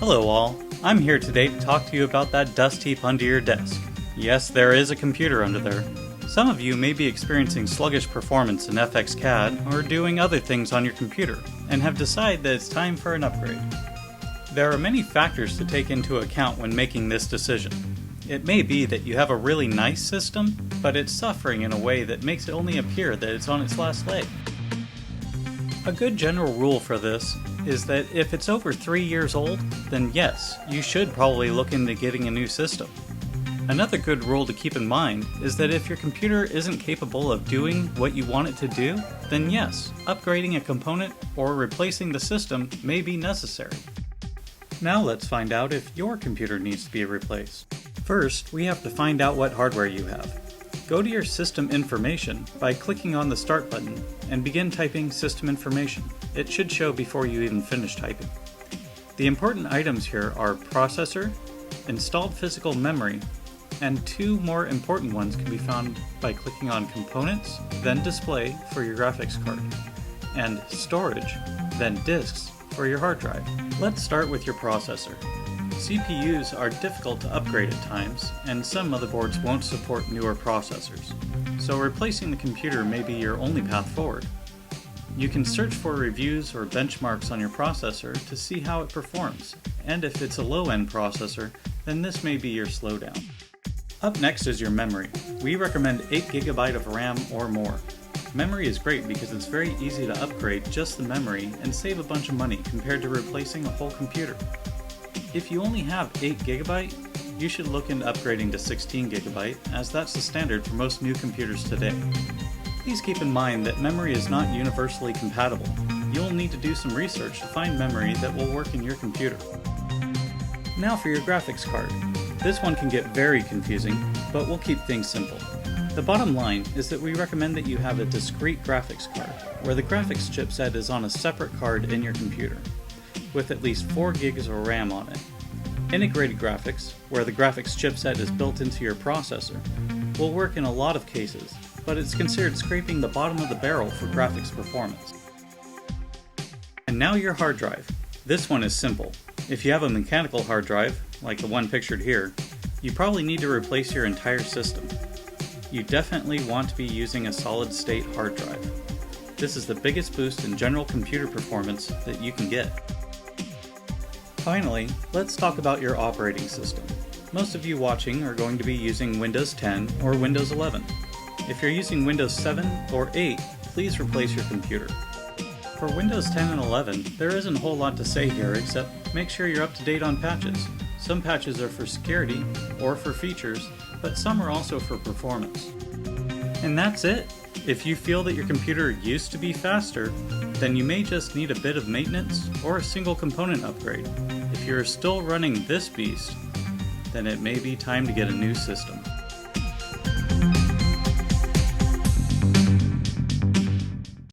Hello all, I'm here today to talk to you about that dust heap under your desk. Yes, there is a computer under there. Some of you may be experiencing sluggish performance in FX CAD or doing other things on your computer and have decided that it's time for an upgrade. There are many factors to take into account when making this decision. It may be that you have a really nice system, but it's suffering in a way that makes it only appear that it's on its last leg. A good general rule for this is that if it's over 3 years old, then yes, you should probably look into getting a new system. Another good rule to keep in mind is that if your computer isn't capable of doing what you want it to do, then yes, upgrading a component or replacing the system may be necessary. Now let's find out if your computer needs to be replaced. First, we have to find out what hardware you have. Go to your system information by clicking on the Start button and begin typing system information. It should show before you even finish typing. The important items here are processor, installed physical memory, and two more important ones can be found by clicking on Components, then Display for your graphics card, and Storage, then Disks for your hard drive. Let's start with your processor. CPUs are difficult to upgrade at times, and some motherboards won't support newer processors, so replacing the computer may be your only path forward. You can search for reviews or benchmarks on your processor to see how it performs, and if it's a low-end processor, then this may be your slowdown. Up next is your memory. We recommend 8 GB of RAM or more. Memory is great because it's very easy to upgrade just the memory and save a bunch of money compared to replacing a whole computer. If you only have 8 GB, you should look into upgrading to 16 GB, as that's the standard for most new computers today. Please keep in mind that memory is not universally compatible. You'll need to do some research to find memory that will work in your computer. Now for your graphics card. This one can get very confusing, but we'll keep things simple. The bottom line is that we recommend that you have a discrete graphics card, where the graphics chipset is on a separate card in your computer, with at least 4 gigs of RAM on it. Integrated graphics, where the graphics chipset is built into your processor, will work in a lot of cases, but it's considered scraping the bottom of the barrel for graphics performance. And now your hard drive. This one is simple. If you have a mechanical hard drive, like the one pictured here, you probably need to replace your entire system. You definitely want to be using a solid-state hard drive. This is the biggest boost in general computer performance that you can get. Finally, let's talk about your operating system. Most of you watching are going to be using Windows 10 or Windows 11. If you're using Windows 7 or 8, please replace your computer. For Windows 10 and 11, there isn't a whole lot to say here except make sure you're up to date on patches. Some patches are for security or for features, but some are also for performance. And that's it! If you feel that your computer used to be faster, then you may just need a bit of maintenance or a single component upgrade. If you're still running this beast, then it may be time to get a new system.